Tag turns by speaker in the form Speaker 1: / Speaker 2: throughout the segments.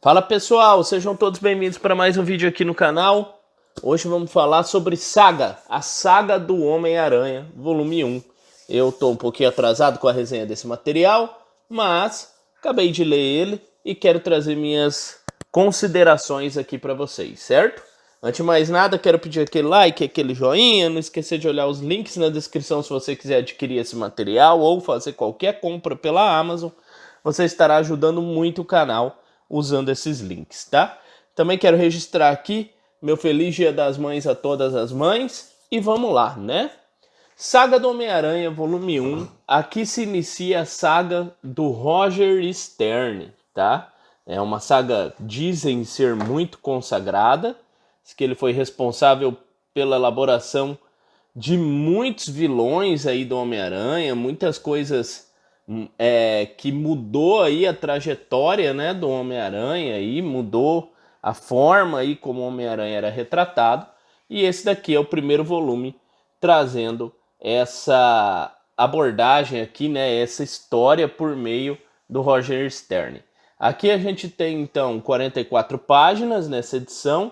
Speaker 1: Fala pessoal, sejam todos bem-vindos para mais um vídeo aqui no canal. Hoje vamos falar sobre Saga, a Saga do Homem-Aranha, volume 1. Eu tô um pouquinho atrasado com a resenha desse material, mas acabei de ler ele e quero trazer minhas considerações aqui para vocês, certo? Antes de mais nada, quero pedir aquele like, aquele joinha, não esquecer de olhar os links na descrição se você quiser adquirir esse material ou fazer qualquer compra pela Amazon. Você estará ajudando muito o canal usando esses links, tá? Também quero registrar aqui meu feliz Dia das Mães a todas as mães e vamos lá, né? Saga do Homem-Aranha, volume 1. Aqui se inicia a saga do Roger Stern, tá? É uma saga, dizem ser muito consagrada, que ele foi responsável pela elaboração de muitos vilões aí do Homem-Aranha, muitas coisas que mudou aí a trajetória, né, do Homem-Aranha, aí mudou a forma aí como o Homem-Aranha era retratado. E esse daqui é o primeiro volume trazendo essa abordagem aqui, né, essa história por meio do Roger Stern. Aqui a gente tem então 44 páginas nessa edição,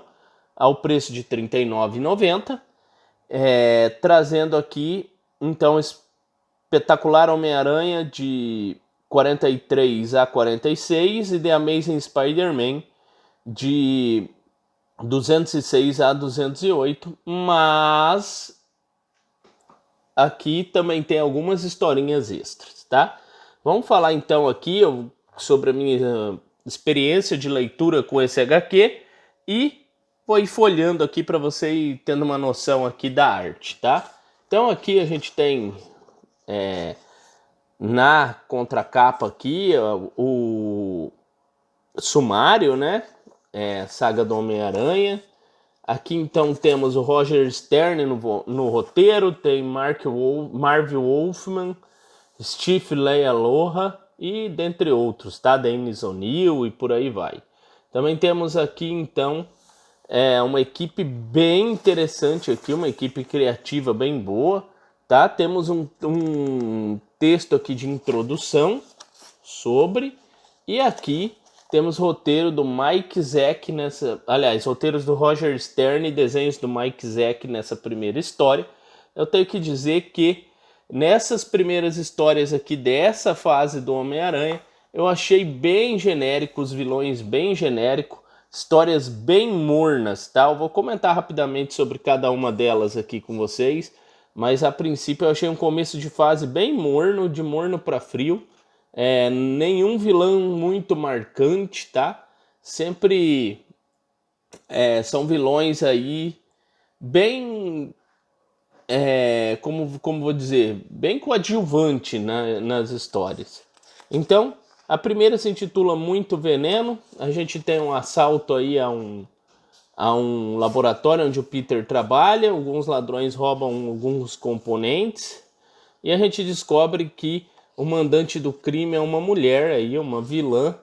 Speaker 1: ao preço de R$ 39,90, trazendo aqui então Espetacular Homem-Aranha de 43 a 46 e The Amazing Spider-Man de 206 a 208, mas aqui também tem algumas historinhas extras, tá? Vamos falar então aqui sobre a minha experiência de leitura com esse HQ e vou ir folhando aqui para você ir tendo uma noção aqui da arte, tá? Então aqui a gente tem na contracapa aqui o sumário, né? Saga do Homem-Aranha. Aqui então temos o Roger Stern no roteiro, tem Marvel Wolfman, Steve Leialoha e dentre outros, tá? Dennis O'Neil e por aí vai. Também temos aqui então uma equipe bem interessante aqui, uma equipe criativa bem boa, tá? Temos um texto aqui de introdução sobre, e aqui temos roteiro do Mike Zeck roteiros do Roger Stern e desenhos do Mike Zeck nessa primeira história. Eu tenho que dizer que nessas primeiras histórias aqui dessa fase do Homem-Aranha, eu achei bem genérico, os vilões bem genérico, histórias bem mornas, tá? Eu vou comentar rapidamente sobre cada uma delas aqui com vocês, mas a princípio eu achei um começo de fase bem morno, de morno para frio. Nenhum vilão muito marcante, tá? Sempre são vilões aí bem, como vou dizer, bem coadjuvante nas histórias. Então, a primeira se intitula Muito Veneno. A gente tem um assalto aí a um laboratório onde o Peter trabalha. Alguns ladrões roubam alguns componentes e a gente descobre que o mandante do crime é uma mulher aí, uma vilã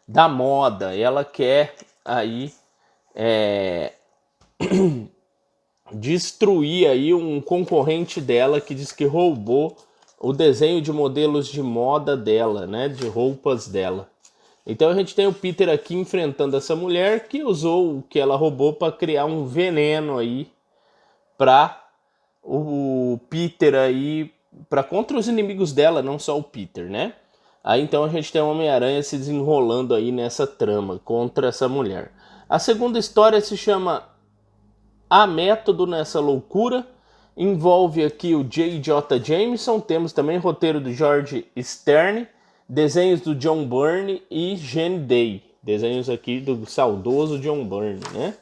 Speaker 1: da moda. Ela quer aí destruir aí um concorrente dela que diz que roubou o desenho de modelos de moda dela, né, de roupas dela. Então a gente tem o Peter aqui enfrentando essa mulher que usou o que ela roubou para criar um veneno aí para o Peter aí, para contra os inimigos dela, não só o Peter, né? Aí então a gente tem o Homem-Aranha se desenrolando aí nessa trama contra essa mulher. A segunda história se chama A Método Nessa Loucura. Envolve aqui o J.J. Jameson, temos também roteiro do George Stern, desenhos do John Byrne e Gene Day. Desenhos aqui do saudoso John Byrne, né?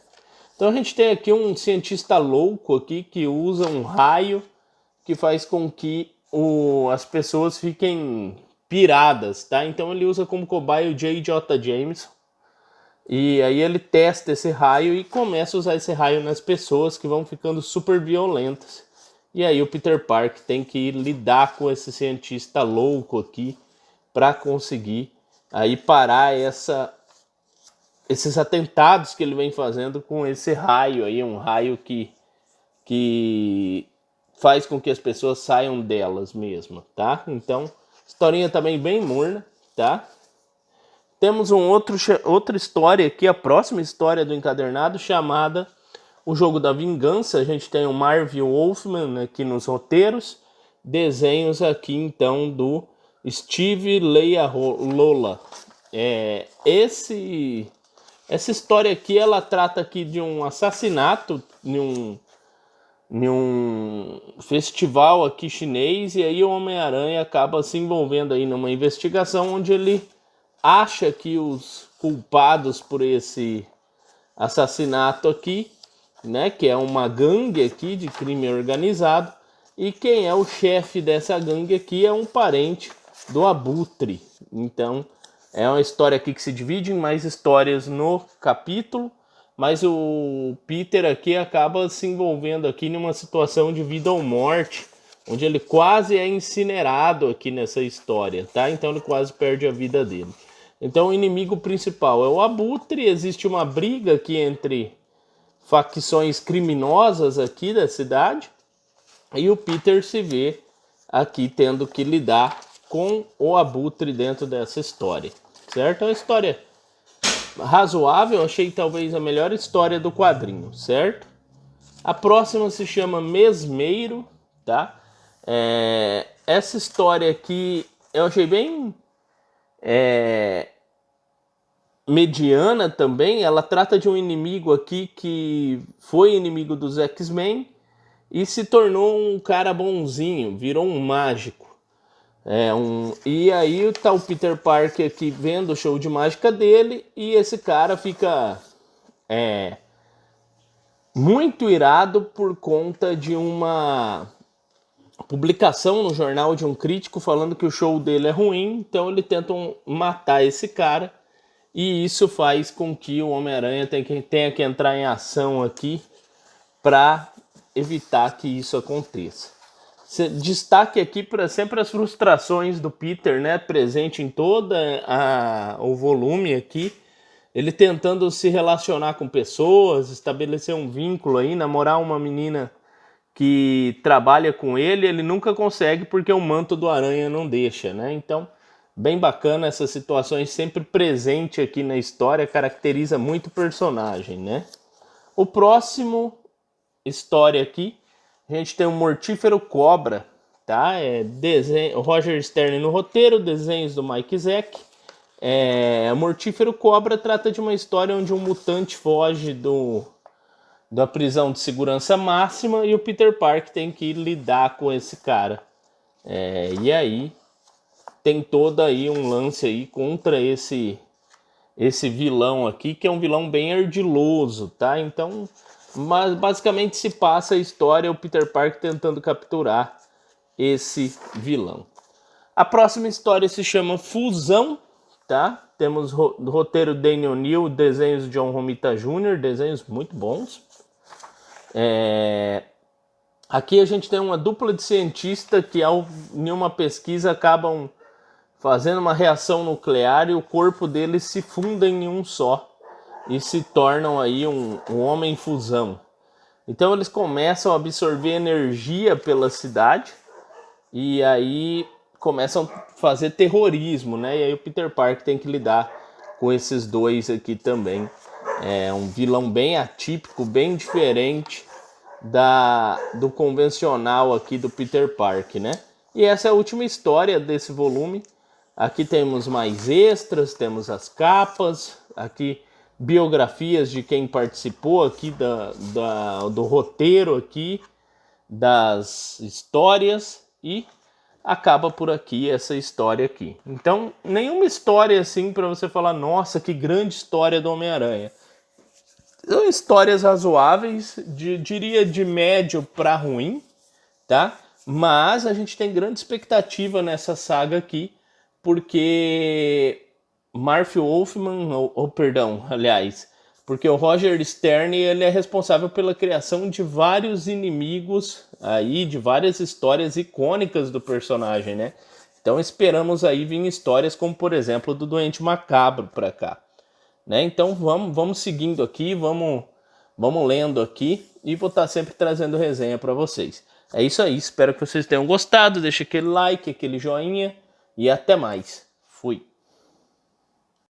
Speaker 1: Então a gente tem aqui um cientista louco aqui que usa um raio que faz com que as pessoas fiquem piradas, tá? Então ele usa como cobaia o J.J. Jameson. E aí ele testa esse raio e começa a usar esse raio nas pessoas que vão ficando super violentas. E aí o Peter Parker tem que lidar com esse cientista louco aqui para conseguir aí parar esses atentados que ele vem fazendo com esse raio aí, um raio que faz com que as pessoas saiam delas mesmas, tá? Então, historinha também bem morna, tá? temos outra história aqui, a próxima história do encadernado, chamada O Jogo da Vingança. A gente tem o Marvel Wolfman aqui nos roteiros, desenhos aqui então do Steve Leialoha. Essa história aqui, ela trata aqui de um assassinato em um festival aqui chinês, e aí o Homem-Aranha acaba se envolvendo aí numa investigação onde ele acha que os culpados por esse assassinato aqui, né, que é uma gangue aqui de crime organizado, e quem é o chefe dessa gangue aqui é um parente do Abutre. Então é uma história aqui que se divide em mais histórias no capítulo, mas o Peter aqui acaba se envolvendo aqui numa situação de vida ou morte, onde ele quase é incinerado aqui nessa história, tá? Então ele quase perde a vida dele. Então o inimigo principal é o Abutre. Existe uma briga aqui entre facções criminosas aqui da cidade, e o Peter se vê aqui tendo que lidar com o Abutre dentro dessa história, certo? É uma história razoável, achei talvez a melhor história do quadrinho, certo? A próxima se chama Mesmeiro, tá? Essa história aqui eu achei bem mediana também. Ela trata de um inimigo aqui que foi inimigo dos X-Men e se tornou um cara bonzinho, virou um mágico. E aí tá o Peter Parker aqui vendo o show de mágica dele, e esse cara fica muito irado por conta de uma publicação no jornal de um crítico falando que o show dele é ruim. Então eles tentam matar esse cara, e isso faz com que o Homem-Aranha tenha que entrar em ação aqui para evitar que isso aconteça. Destaque aqui para sempre as frustrações do Peter, né, presente em todo o volume aqui. Ele tentando se relacionar com pessoas, estabelecer um vínculo aí, namorar uma menina que trabalha com ele, ele nunca consegue porque o manto do Aranha não deixa, né? Então, bem bacana essas situações, sempre presente aqui na história, caracteriza muito o personagem, né? O próximo história aqui, a gente tem o Mortífero Cobra, tá? O Roger Stern no roteiro, desenhos do Mike Zeck. O Mortífero Cobra trata de uma história onde um mutante foge da prisão de segurança máxima, e o Peter Parker tem que lidar com esse cara. E aí tem todo aí um lance aí contra esse vilão aqui, que é um vilão bem ardiloso, tá? Então, mas basicamente se passa a história o Peter Parker tentando capturar esse vilão. A próxima história se chama Fusão, tá? Temos roteiro Daniel O'Neill, desenhos de John Romita Jr., desenhos muito bons. Aqui a gente tem uma dupla de cientistas que, em uma pesquisa, acabam fazendo uma reação nuclear, e o corpo deles se funda em um só e se tornam aí um homem fusão. Então eles começam a absorver energia pela cidade, e aí começam a fazer terrorismo, né? E aí o Peter Parker tem que lidar com esses dois aqui também. É um vilão bem atípico, bem diferente do convencional aqui do Peter Parker, né? E essa é a última história desse volume. Aqui temos mais extras, temos as capas, aqui biografias de quem participou aqui do roteiro aqui, das histórias, e acaba por aqui essa história aqui. Então, nenhuma história assim para você falar, nossa, que grande história do Homem-Aranha. São histórias razoáveis, diria de médio para ruim, tá? Mas a gente tem grande expectativa nessa saga aqui, porque Marvel Wolfman, porque o Roger Stern, ele é responsável pela criação de vários inimigos aí, de várias histórias icônicas do personagem, né? Então esperamos aí vir histórias como, por exemplo, do Doente Macabro para cá, né? Então vamos seguindo aqui, vamos lendo aqui, e vou estar sempre trazendo resenha para vocês. É isso aí, espero que vocês tenham gostado, deixa aquele like, aquele joinha, e até mais. Fui.